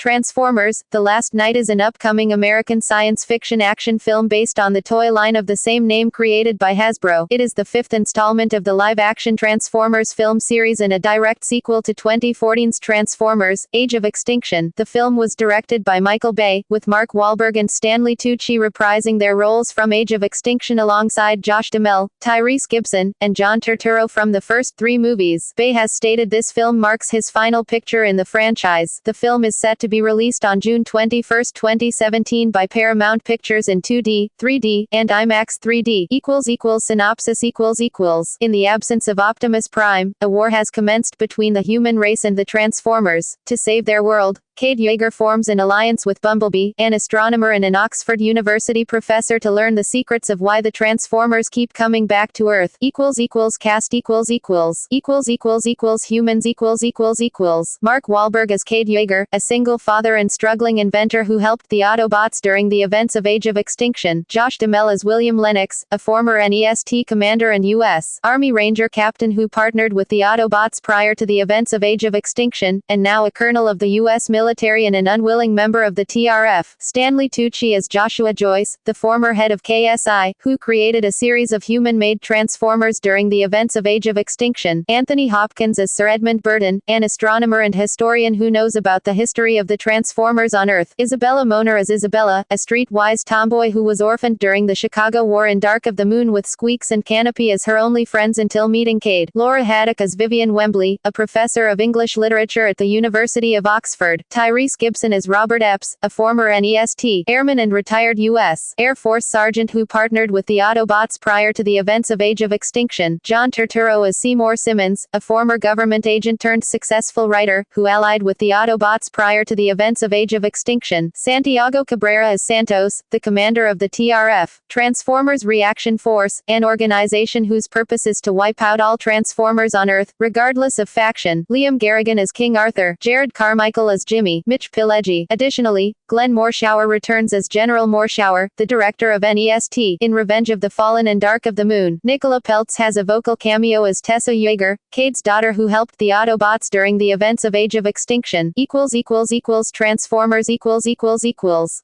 Transformers: The Last Knight is an upcoming American science fiction action film based on the toy line of the same name created by Hasbro. It is the fifth installment of the live-action Transformers film series and a direct sequel to 2014's Transformers: Age of Extinction. The film was directed by Michael Bay, with Mark Wahlberg and Stanley Tucci reprising their roles from Age of Extinction alongside Josh Duhamel, Tyrese Gibson, and John Turturro from the first three movies. Bay has stated this film marks his final picture in the franchise. The film is set to be released on June 21, 2017 by Paramount Pictures in 2D, 3D, and IMAX 3D. Synopsis. In the absence of Optimus Prime, a war has commenced between the human race and the Transformers. To save their world, Cade Yeager forms an alliance with Bumblebee, an astronomer and an Oxford University professor, to learn the secrets of why the Transformers keep coming back to Earth. Cast humans. Mark Wahlberg as Cade Yeager, a single father and struggling inventor who helped the Autobots during the events of Age of Extinction. Josh Duhamel as William Lennox, a former NEST commander and U.S. Army Ranger captain who partnered with the Autobots prior to the events of Age of Extinction, and now a colonel of the U.S. military and an unwilling member of the TRF. Stanley Tucci as Joshua Joyce, the former head of KSI, who created a series of human-made Transformers during the events of Age of Extinction. Anthony Hopkins as Sir Edmund Burton, an astronomer and historian who knows about the history of the Transformers on Earth. Isabella Moner as Isabella, a streetwise tomboy who was orphaned during the Chicago War in Dark of the Moon, with Squeaks and Canopy as her only friends until meeting Cade. Laura Haddock as Vivian Wembley, a professor of English literature at the University of Oxford. Tyrese Gibson as Robert Epps, a former NEST airman and retired U.S. Air Force sergeant who partnered with the Autobots prior to the events of Age of Extinction. John Turturro as Seymour Simmons, a former government agent turned successful writer, who allied with the Autobots prior to the events of Age of Extinction. Santiago Cabrera as Santos, the commander of the TRF, Transformers Reaction Force, an organization whose purpose is to wipe out all Transformers on Earth, regardless of faction. Liam Garrigan as King Arthur, Jared Carmichael as Jimmy, Mitch Pileggi. Additionally, Glenn Morshower returns as General Morshower, the director of NEST, in Revenge of the Fallen and Dark of the Moon. Nicola Peltz has a vocal cameo as Tessa Yeager, Cade's daughter who helped the Autobots during the events of Age of Extinction. Transformers.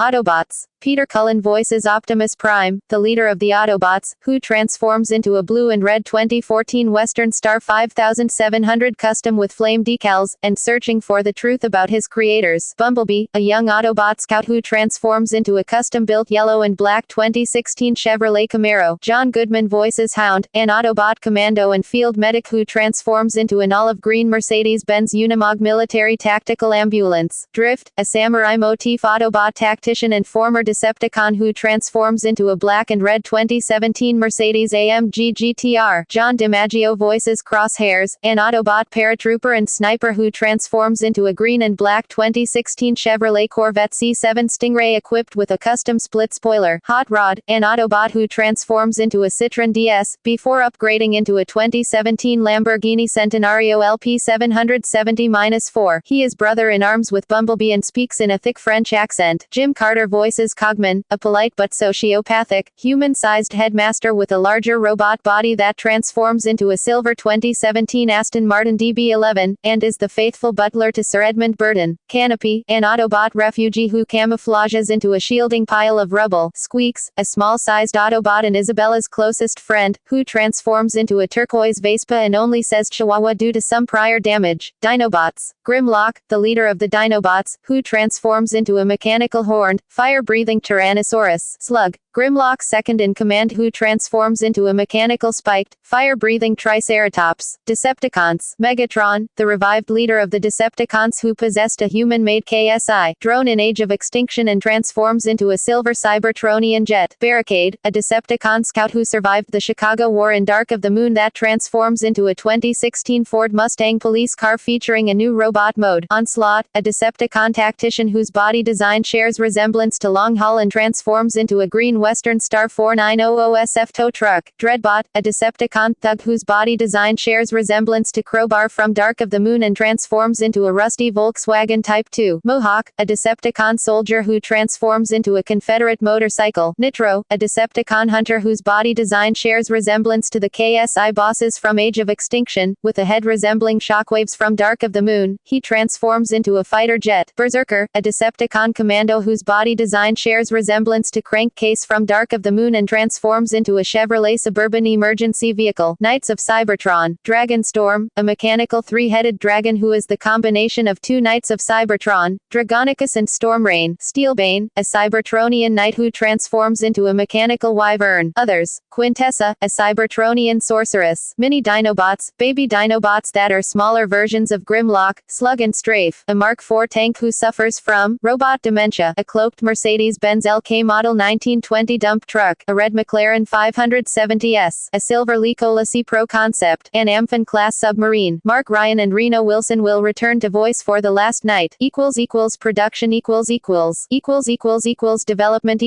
Autobots. Peter Cullen voices Optimus Prime, the leader of the Autobots, who transforms into a blue and red 2014 Western Star 5700 custom with flame decals, and searching for the truth about his creators. Bumblebee, a young Autobot scout who transforms into a custom-built yellow and black 2016 Chevrolet Camaro. John Goodman voices Hound, an Autobot commando and field medic who transforms into an olive-green Mercedes-Benz Unimog military tactical ambulance. Drift, a samurai motif Autobot tactician and former Decepticon who transforms into a black and red 2017 Mercedes-AMG GTR. John DiMaggio voices Crosshairs, an Autobot paratrooper and sniper who transforms into a green and black 2016 Chevrolet Corvette C7 Stingray equipped with a custom split spoiler. Hot Rod, an Autobot who transforms into a Citroën DS, before upgrading into a 2017 Lamborghini Centenario LP 770-4. He is brother-in-arms with Bumblebee and speaks in a thick French accent. Jim Carter voices Cogman, a polite but sociopathic, human-sized headmaster with a larger robot body that transforms into a silver 2017 Aston Martin DB11, and is the faithful butler to Sir Edmund Burton. Canopy, an Autobot refugee who camouflages into a shielding pile of rubble. Squeaks, a small-sized Autobot and Isabella's closest friend, who transforms into a turquoise Vespa and only says Chihuahua due to some prior damage. Dinobots. Grimlock, the leader of the Dinobots, who transforms into a mechanical horned, fire-breathing Tyrannosaurus. Slug. Grimlock second in command who transforms into a mechanical spiked, fire-breathing Triceratops. Decepticons. Megatron, the revived leader of the Decepticons who possessed a human-made KSI drone in Age of Extinction and transforms into a silver Cybertronian jet. Barricade, a Decepticon scout who survived the Chicago War in Dark of the Moon that transforms into a 2016 Ford Mustang police car featuring a new robot mode. Onslaught, a Decepticon tactician whose body design shares resemblance to Long Haul and transforms into a green Western Star 4900SF tow truck. Dreadbot, a Decepticon thug whose body design shares resemblance to Crowbar from Dark of the Moon and transforms into a rusty Volkswagen Type 2. Mohawk, a Decepticon soldier who transforms into a Confederate motorcycle. Nitro, a Decepticon hunter whose body design shares resemblance to the KSI bosses from Age of Extinction, with a head resembling shockwaves from Dark of the Moon. He transforms into a fighter jet. Berserker, a Decepticon commando whose body design shares resemblance to Crankcase from Dark of the Moon and transforms into a Chevrolet Suburban emergency vehicle. Knights of Cybertron. Dragonstorm, a mechanical three-headed dragon who is the combination of two Knights of Cybertron, Dragonicus and Stormrain. Steelbane, a Cybertronian knight who transforms into a mechanical wyvern. Others. Quintessa, a Cybertronian sorceress. Mini Dinobots, baby Dinobots that are smaller versions of Grimlock, Slug and Strafe. A Mark IV tank who suffers from robot dementia. A cloaked Mercedes-Benz LK Model 1920 dump truck. A red McLaren 570S. A silver Licola C Pro concept. An Amphion-class submarine. Mark Ryan and Reno Wilson will return to voice for The Last Night. Production development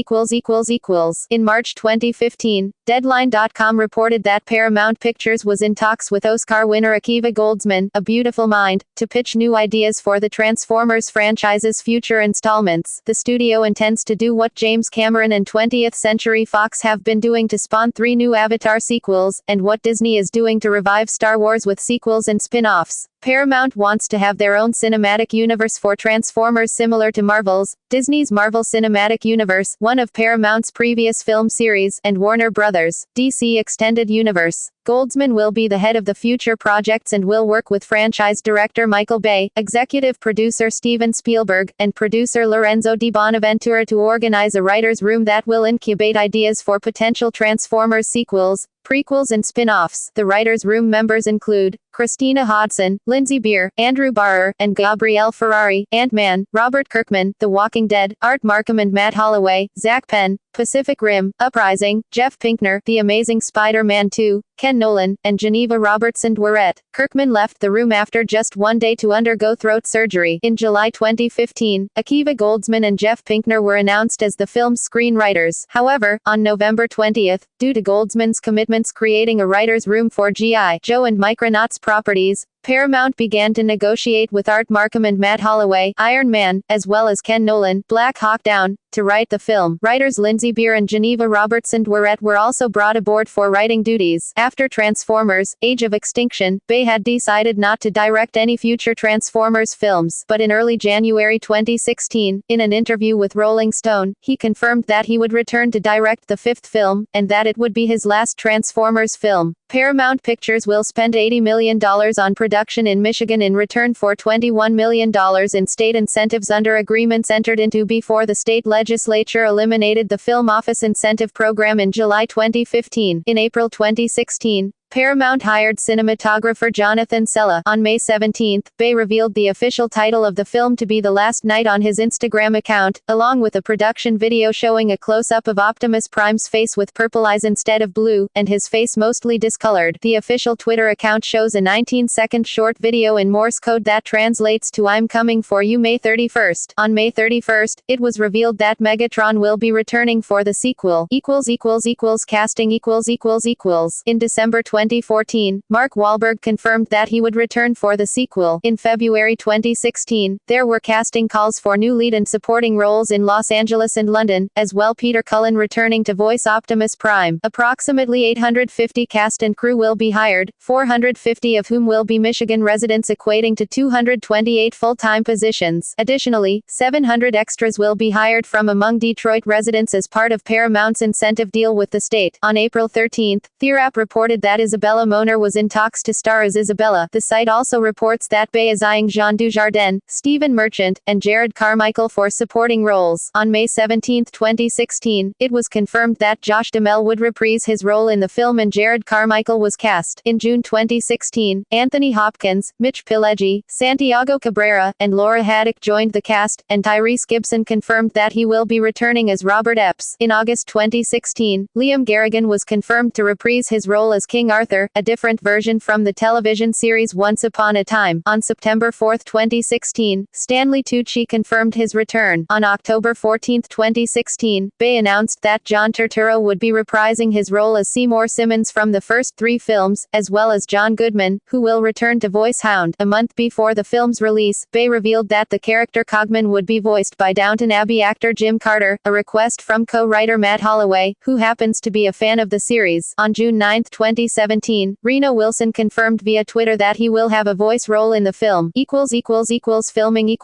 In March 2015, Deadline.com reported that Paramount Pictures was in talks with Oscar winner Akiva Goldsman, A Beautiful Mind, to pitch new ideas for the Transformers franchise's future installments. The studio intends to do what James Cameron and 20th Century Fox have been doing to spawn 3 new Avatar sequels, and what Disney is doing to revive Star Wars with sequels and spin-offs. Paramount wants to have their own cinematic universe for Transformers similar to Marvel's, Disney's Marvel Cinematic Universe, one of Paramount's previous film series, and Warner Brothers' DC Extended Universe. Goldsman will be the head of the future projects and will work with franchise director Michael Bay, executive producer Steven Spielberg, and producer Lorenzo Di Bonaventura to organize a writer's room that will incubate ideas for potential Transformers sequels, prequels and spin-offs. The writers' room members include Christina Hodson, Lindsay Beer, Andrew Barrer, and Gabrielle Ferrari, Ant-Man, Robert Kirkman, The Walking Dead, Art Markham and Matt Holloway, Zach Penn, Pacific Rim, Uprising, Jeff Pinkner, The Amazing Spider-Man 2, Ken Nolan, and Geneva Robertson Dwarrett. Kirkman left the room after just one day to undergo throat surgery. In July 2015, Akiva Goldsman and Jeff Pinkner were announced as the film's screenwriters. However, on November 20th, due to Goldsman's commitments creating a writer's room for G.I. Joe and Micronauts properties, Paramount began to negotiate with Art Markham and Matt Holloway, Iron Man, as well as Ken Nolan, Black Hawk Down, to write the film. Writers Lindsay Beer and Geneva Robertson Dwarrett were also brought aboard for writing duties. After Transformers, Age of Extinction, Bay had decided not to direct any future Transformers films, but in early January 2016, in an interview with Rolling Stone, he confirmed that he would return to direct the 5th film, and that it would be his last Transformers film. Paramount Pictures will spend $80 million on production in Michigan in return for $21 million in state incentives under agreements entered into before the state legislature eliminated the Film Office Incentive Program in July 2015. In April 2016, Paramount hired cinematographer Jonathan Sella. On May 17, Bay revealed the official title of the film to be The Last Night on his Instagram account, along with a production video showing a close-up of Optimus Prime's face with purple eyes instead of blue, and his face mostly discolored. The official Twitter account shows a 19-second short video in Morse code that translates to "I'm coming for you May 31st. On May 31st, it was revealed that Megatron will be returning for the sequel. Casting In December 2014, Mark Wahlberg confirmed that he would return for the sequel. In February 2016, there were casting calls for new lead and supporting roles in Los Angeles and London, as well Peter Cullen returning to voice Optimus Prime. Approximately 850 cast and crew will be hired, 450 of whom will be Michigan residents, equating to 228 full-time positions. Additionally, 700 extras will be hired from among Detroit residents as part of Paramount's incentive deal with the state. On April 13, TheWrap reported that Isabella Moner was in talks to star as Isabella. The site also reports that Bay is eyeing Jean Dujardin, Stephen Merchant, and Jared Carmichael for supporting roles. On May 17, 2016, it was confirmed that Josh Duhamel would reprise his role in the film and Jared Carmichael was cast. In June 2016, Anthony Hopkins, Mitch Pileggi, Santiago Cabrera, and Laura Haddock joined the cast, and Tyrese Gibson confirmed that he will be returning as Robert Epps. In August 2016, Liam Garrigan was confirmed to reprise his role as King Arthur, a different version from the television series Once Upon a Time. On September 4, 2016, Stanley Tucci confirmed his return. On October 14, 2016, Bay announced that John Turturro would be reprising his role as Seymour Simmons from the first 3 films, as well as John Goodman, who will return to voice Hound. A month before the film's release, Bay revealed that the character Cogman would be voiced by Downton Abbey actor Jim Carter, a request from co-writer Matt Holloway, who happens to be a fan of the series. On June 9, 2017, Reno Wilson confirmed via Twitter that he will have a voice role in the film. Filming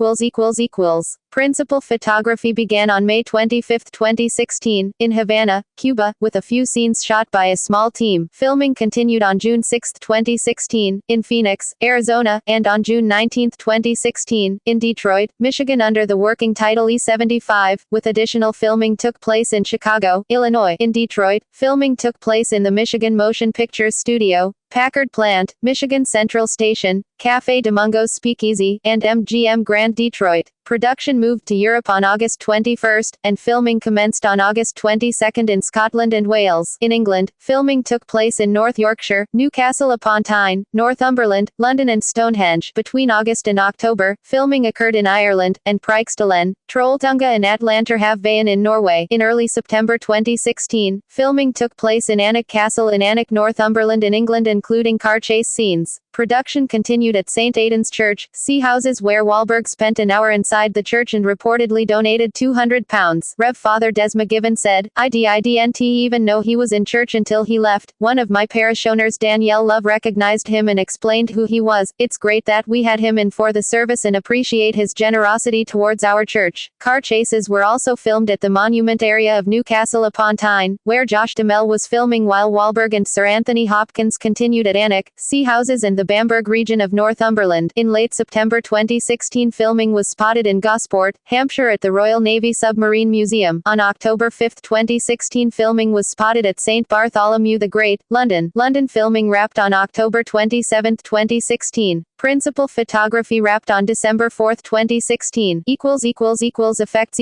Principal photography began on May 25, 2016, in Havana, Cuba, with a few scenes shot by a small team. Filming continued on June 6, 2016, in Phoenix, Arizona, and on June 19, 2016, in Detroit, Michigan under the working title E75, with additional filming took place in Chicago, Illinois. In Detroit, filming took place in the Michigan Motion Pictures Studio, Packard Plant, Michigan Central Station, Café de Mungo's Speakeasy, and MGM Grand Detroit. Production moved to Europe on August 21, and filming commenced on August 22 in Scotland and Wales. In England, filming took place in North Yorkshire, Newcastle upon Tyne, Northumberland, London and Stonehenge. Between August and October, filming occurred in Ireland, and Prikstelen, Trolltunga and Atlanterhavn in Norway. In early September 2016, filming took place in Alnwick Castle in Alnwick, Northumberland in England, including car chase scenes. Production continued at St. Aidan's Church, Sea Houses, where Wahlberg spent an hour inside the church and reportedly donated £200. Rev. Father Des McGiven said, "I didn't even know he was in church until he left. One of my parishioners, Danielle Love, recognized him and explained who he was. It's great that we had him in for the service and appreciate his generosity towards our church." Car chases were also filmed at the Monument area of Newcastle upon Tyne, where Josh Duhamel was filming, while Wahlberg and Sir Anthony Hopkins continued at Alnwick, Sea Houses and the Bamberg region of Northumberland. In late September 2016, filming was spotted in Gosport, Hampshire at the Royal Navy Submarine Museum. On October 5, 2016, filming was spotted at St. Bartholomew the Great, London. London filming wrapped on October 27, 2016. Principal photography wrapped on December 4, 2016. Effects.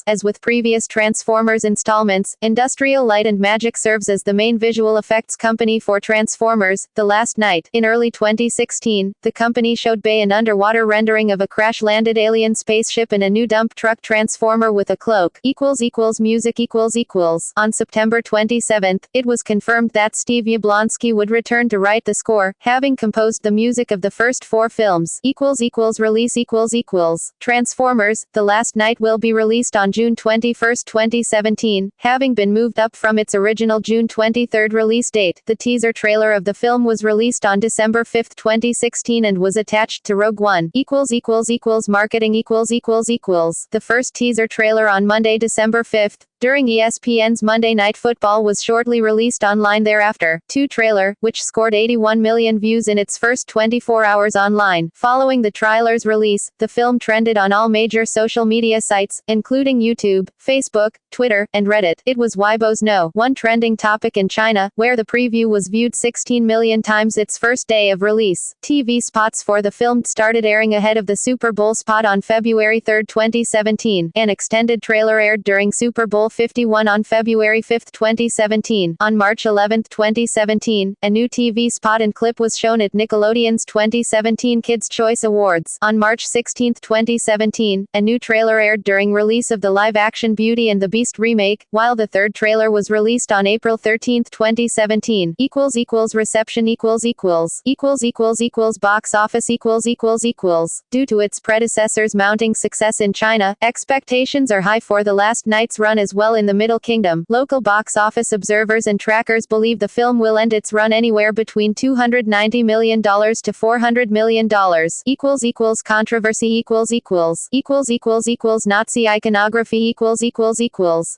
As with previous Transformers installments, Industrial Light and Magic serves as the main visual effects company for Transformers: The Last Knight. In early 2016, the company showed Bay an underwater rendering of a crash-landed alien spaceship and a new dump truck transformer with a cloak. Music. On September 27, it was confirmed that Steve Yablonsky would return to write the score, having composed the music of the first 4 films. Release. Transformers: The Last Knight will be released on June 21, 2017, having been moved up from its original June 23 release date. The teaser trailer of the film was released on December 5, 2016 and was attached to Rogue One. Marketing. The first teaser trailer on Monday, December 5, during ESPN's Monday Night Football, was shortly released online thereafter. 2 trailer, which scored 81 million views in its first 24 hours online. Following the trailer's release, the film trended on all major social media sites, including YouTube, Facebook, Twitter, and Reddit. It was Weibo's #1 trending topic in China, where the preview was viewed 16 million times its first day of release. TV spots for the film started airing ahead of the Super Bowl spot on February 3, 2017. An extended trailer aired during Super Bowl 51 on February 5, 2017. On March 11, 2017, a new TV spot and clip was shown at Nickelodeon's 2017 Kids' Choice Awards. On March 16, 2017, a new trailer aired during release of the live-action Beauty and the Beast remake, while the third trailer was released on April 13, 2017. Reception. Box office. Due to its predecessor's mounting success in China, expectations are high for The Last Knight's run as well in the Middle Kingdom. Local box office observers and trackers believe the film will end its run anywhere between $290 million to $400 million. Controversy. Nazi iconography.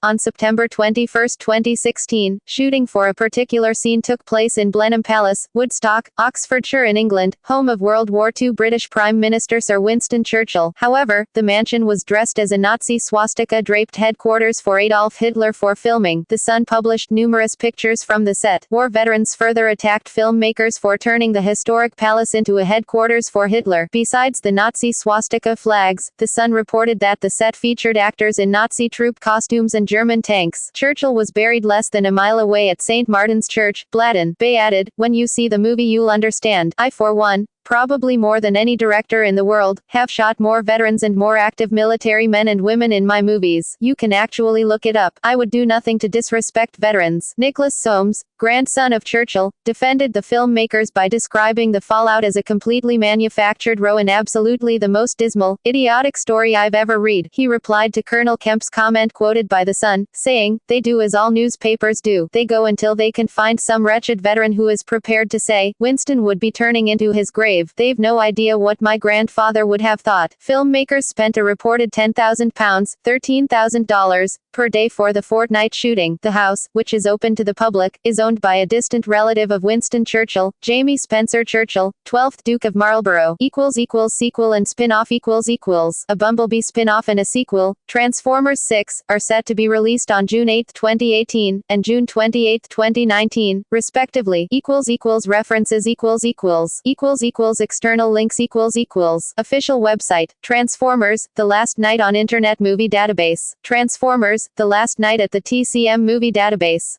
On September 21, 2016, shooting for a particular scene took place in Blenheim Palace, Woodstock, Oxfordshire in England, home of World War II British Prime Minister Sir Winston Churchill. However, the mansion was dressed as a Nazi swastika-draped headquarters for Adolf Hitler for filming. The Sun published numerous pictures from the set. War veterans further attacked filmmakers for turning the historic palace into a headquarters for Hitler. Besides the Nazi swastika flags, The Sun reported that the set featured actors in Nazi troop costumes and German tanks. Churchill was buried less than a mile away at St. Martin's Church, Bladen. Bay added, "When you see the movie you'll understand. I, for one, probably more than any director in the world, have shot more veterans and more active military men and women in my movies. You can actually look it up. I would do nothing to disrespect veterans." Nicholas Soames, grandson of Churchill, defended the filmmakers by describing the fallout as a completely manufactured row and absolutely the most dismal, idiotic story I've ever read. He replied to Colonel Kemp's comment quoted by The Sun, saying, "They do as all newspapers do. They go until they can find some wretched veteran who is prepared to say, Winston would be turning into his grave. They've no idea what my grandfather would have thought." Filmmakers spent a reported £10,000, $13,000, per day for the fortnight shooting. The house, which is open to the public, is owned by a distant relative of Winston Churchill, Jamie Spencer Churchill, 12th Duke of Marlborough. Sequel and spin-off A Bumblebee spin-off and a sequel, Transformers 6, are set to be released on June 8, 2018, and June 28, 2019, respectively. References external links Official website, Transformers, The Last Night on Internet Movie Database. Transformers, The Last Night at the TCM Movie Database.